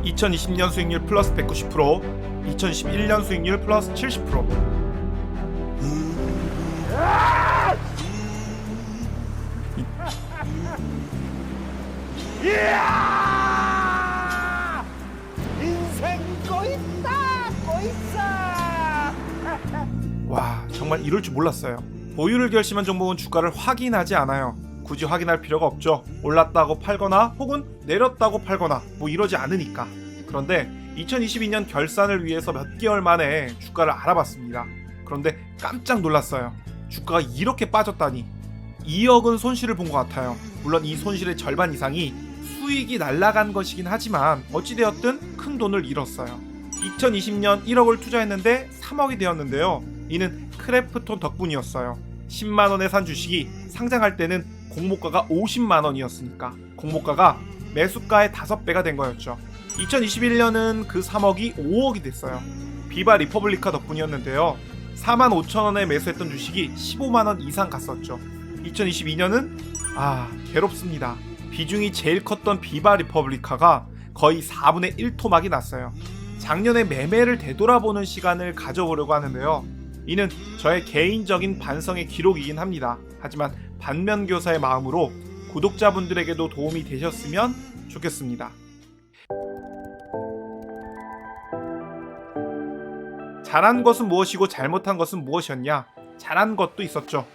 2020년 수익률 플러스 190%, 2021년 수익률 플러스 70%. 인생 꼬있다 꼬있어. 와, 정말 이럴 줄 몰랐어요. 보유를 결심한 종목은 주가를 확인하지 않아요. 굳이 확인할 필요가 없죠. 올랐다고 팔거나 혹은 내렸다고 팔거나 뭐 이러지 않으니까. 그런데 2022년 결산을 위해서 몇 개월 만에 주가를 알아봤습니다. 그런데 깜짝 놀랐어요. 주가가 이렇게 빠졌다니. 2억은 손실을 본 것 같아요. 물론 이 손실의 절반 이상이 수익이 날아간 것이긴 하지만 어찌되었든 큰 돈을 잃었어요. 2020년 1억을 투자했는데 3억이 되었는데요. 이는 크래프톤 덕분이었어요. 10만원에 산 주식이 상장할 때는 공모가가 50만원이었으니까 공모가가 매수가의 5배가 된 거였죠. 2021년은 그 3억이 5억이 됐어요. 비바 리퍼블리카 덕분이었는데요. 45,000원에 매수했던 주식이 15만원 이상 갔었죠. 2022년은 괴롭습니다. 비중이 제일 컸던 비바 리퍼블리카가 거의 4분의 1 토막이 났어요. 작년에 매매를 되돌아보는 시간을 가져보려고 하는데요. 이는 저의 개인적인 반성의 기록이긴 합니다. 하지만 반면교사의 마음으로 구독자분들에게도 도움이 되셨으면 좋겠습니다. 잘한 것은 무엇이고 잘못한 것은 무엇이었냐? 잘한 것도 있었죠.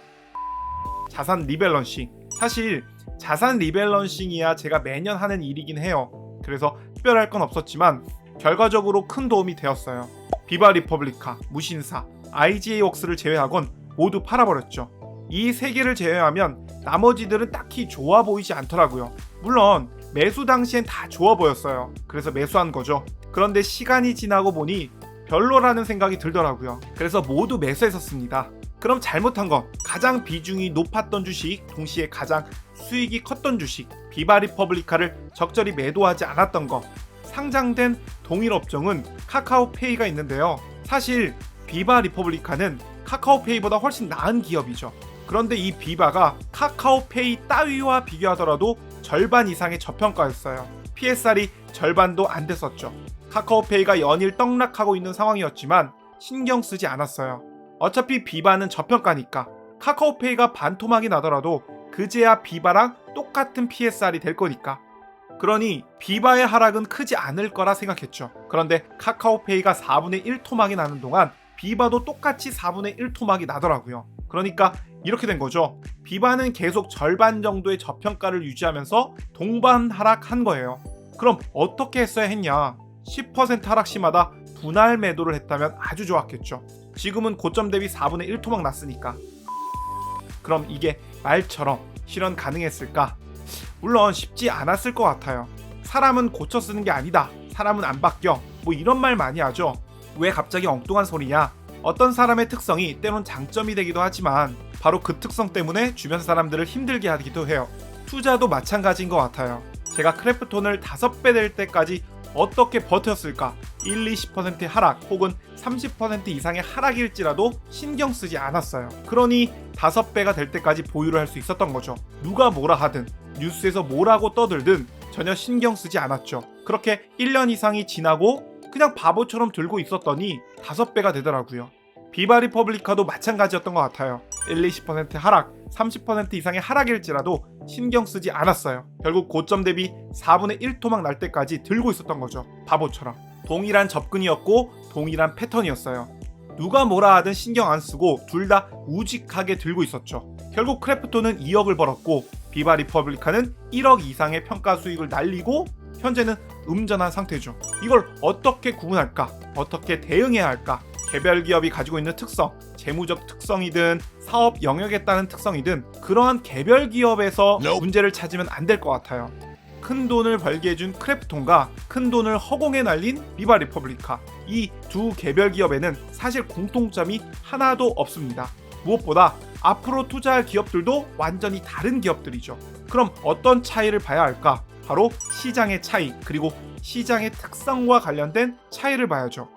자산 리밸런싱. 사실 자산 리밸런싱이야 제가 매년 하는 일이긴 해요. 그래서 특별할 건 없었지만 결과적으로 큰 도움이 되었어요. 비바 리퍼블리카, 무신사, IGA웍스를 제외하곤 모두 팔아버렸죠. 이 세 개를 제외하면 나머지들은 딱히 좋아 보이지 않더라고요. 물론 매수 당시엔 다 좋아 보였어요. 그래서 매수한 거죠. 그런데 시간이 지나고 보니 별로라는 생각이 들더라고요. 그래서 모두 매수했었습니다. 그럼 잘못한 건 가장 비중이 높았던 주식, 동시에 가장 수익이 컸던 주식, 비바 리퍼블리카를 적절히 매도하지 않았던 거. 상장된 동일 업종은 카카오페이가 있는데요. 사실 비바 리퍼블리카는 카카오페이보다 훨씬 나은 기업이죠. 그런데 이 비바가 카카오페이 따위와 비교하더라도 절반 이상의 저평가였어요. PSR이 절반도 안 됐었죠. 카카오페이가 연일 떡락하고 있는 상황이었지만 신경 쓰지 않았어요. 어차피 비바는 저평가니까 카카오페이가 반토막이 나더라도 그제야 비바랑 똑같은 PSR이 될 거니까. 그러니 비바의 하락은 크지 않을 거라 생각했죠. 그런데 카카오페이가 4분의 1 토막이 나는 동안 비바도 똑같이 4분의 1 토막이 나더라고요. 그러니까 이렇게 된 거죠. 비바는 계속 절반 정도의 저평가를 유지하면서 동반 하락한 거예요. 그럼 어떻게 했어야 했냐? 10% 하락 시마다 분할 매도를 했다면 아주 좋았겠죠. 지금은 고점 대비 4분의 1 토막 났으니까. 그럼 이게 말처럼 실현 가능했을까? 물론 쉽지 않았을 것 같아요. 사람은 고쳐 쓰는 게 아니다. 사람은 안 바뀌어. 뭐 이런 말 많이 하죠. 왜 갑자기 엉뚱한 소리냐? 어떤 사람의 특성이 때론 장점이 되기도 하지만 바로 그 특성 때문에 주변 사람들을 힘들게 하기도 해요. 투자도 마찬가지인 것 같아요. 제가 크래프톤을 5배 될 때까지 어떻게 버텼을까? 1-20%의 하락 혹은 30% 이상의 하락일지라도 신경 쓰지 않았어요. 그러니 5배가 될 때까지 보유를 할 수 있었던 거죠. 누가 뭐라 하든 뉴스에서 뭐라고 떠들든 전혀 신경 쓰지 않았죠. 그렇게 1년 이상이 지나고 그냥 바보처럼 들고 있었더니 5배가 되더라고요. 비바 리퍼블리카도 마찬가지였던 것 같아요. 1-20% 하락, 30% 이상의 하락일지라도 신경 쓰지 않았어요. 결국 고점 대비 4분의 1 토막 날 때까지 들고 있었던 거죠. 바보처럼. 동일한 접근이었고 동일한 패턴이었어요. 누가 뭐라 하든 신경 안 쓰고 둘 다 우직하게 들고 있었죠. 결국 크래프톤은 2억을 벌었고 비바 리퍼블리카는 1억 이상의 평가 수익을 날리고 현재는 음전한 상태죠. 이걸 어떻게 구분할까? 어떻게 대응해야 할까? 개별 기업이 가지고 있는 특성, 재무적 특성이든 사업 영역에 따른 특성이든 그러한 개별 기업에서 문제를 찾으면 안 될 것 같아요. 큰 돈을 벌게 해준 크래프톤과 큰 돈을 허공에 날린 비바 리퍼블리카, 이 두 개별 기업에는 사실 공통점이 하나도 없습니다. 무엇보다 앞으로 투자할 기업들도 완전히 다른 기업들이죠. 그럼 어떤 차이를 봐야 할까? 바로 시장의 차이, 그리고 시장의 특성과 관련된 차이를 봐야죠.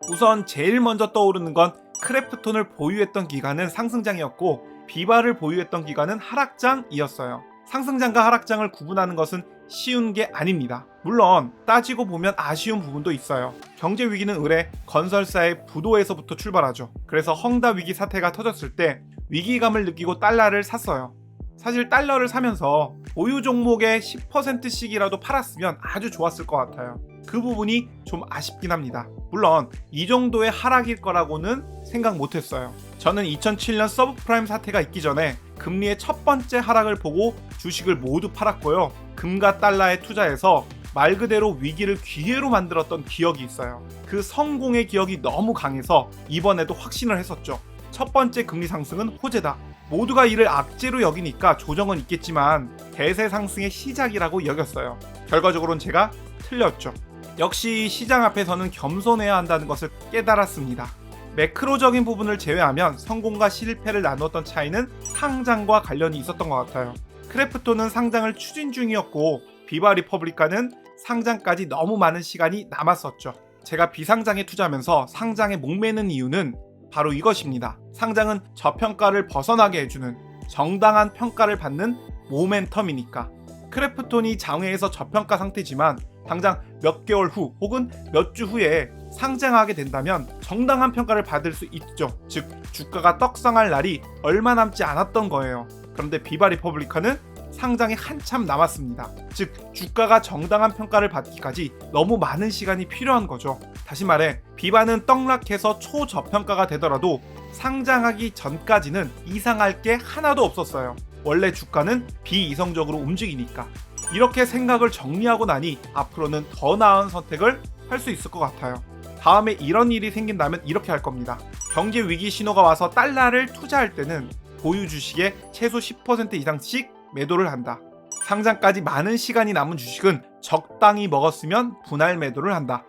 우선 제일 먼저 떠오르는 건 크래프톤을 보유했던 기간은 상승장이었고 비바를 보유했던 기간은 하락장이었어요. 상승장과 하락장을 구분하는 것은 쉬운 게 아닙니다. 물론 따지고 보면 아쉬운 부분도 있어요. 경제 위기는 의례 건설사의 부도에서부터 출발하죠. 그래서 헝다 위기 사태가 터졌을 때 위기감을 느끼고 달러를 샀어요. 사실 달러를 사면서 보유 종목의 10%씩이라도 팔았으면 아주 좋았을 것 같아요. 그 부분이 좀 아쉽긴 합니다. 물론 이 정도의 하락일 거라고는 생각 못했어요. 저는 2007년 서브프라임 사태가 있기 전에 금리의 첫 번째 하락을 보고 주식을 모두 팔았고요. 금과 달러에 투자해서 말 그대로 위기를 기회로 만들었던 기억이 있어요. 그 성공의 기억이 너무 강해서 이번에도 확신을 했었죠. 첫 번째 금리 상승은 호재다. 모두가 이를 악재로 여기니까 조정은 있겠지만 대세 상승의 시작이라고 여겼어요. 결과적으로는 제가 틀렸죠. 역시 시장 앞에서는 겸손해야 한다는 것을 깨달았습니다. 매크로적인 부분을 제외하면 성공과 실패를 나누었던 차이는 상장과 관련이 있었던 것 같아요. 크래프톤은 상장을 추진 중이었고 비바 리퍼블리카는 상장까지 너무 많은 시간이 남았었죠. 제가 비상장에 투자하면서 상장에 목매는 이유는 바로 이것입니다. 상장은 저평가를 벗어나게 해주는 정당한 평가를 받는 모멘텀이니까. 크래프톤이 장외에서 저평가 상태지만 당장 몇 개월 후 혹은 몇 주 후에 상장하게 된다면 정당한 평가를 받을 수 있죠. 즉 주가가 떡상할 날이 얼마 남지 않았던 거예요. 그런데 비바 리퍼블리카는 상장이 한참 남았습니다. 즉 주가가 정당한 평가를 받기까지 너무 많은 시간이 필요한 거죠. 다시 말해 비바는 떡락해서 초저평가가 되더라도 상장하기 전까지는 이상할 게 하나도 없었어요. 원래 주가는 비이성적으로 움직이니까. 이렇게 생각을 정리하고 나니 앞으로는 더 나은 선택을 할 수 있을 것 같아요. 다음에 이런 일이 생긴다면 이렇게 할 겁니다. 경제 위기 신호가 와서 달러를 투자할 때는 보유 주식의 최소 10% 이상씩 매도를 한다. 상장까지 많은 시간이 남은 주식은 적당히 먹었으면 분할 매도를 한다.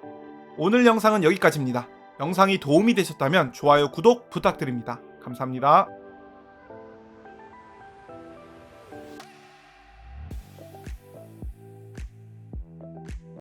오늘 영상은 여기까지입니다. 영상이 도움이 되셨다면 좋아요, 구독 부탁드립니다. 감사합니다.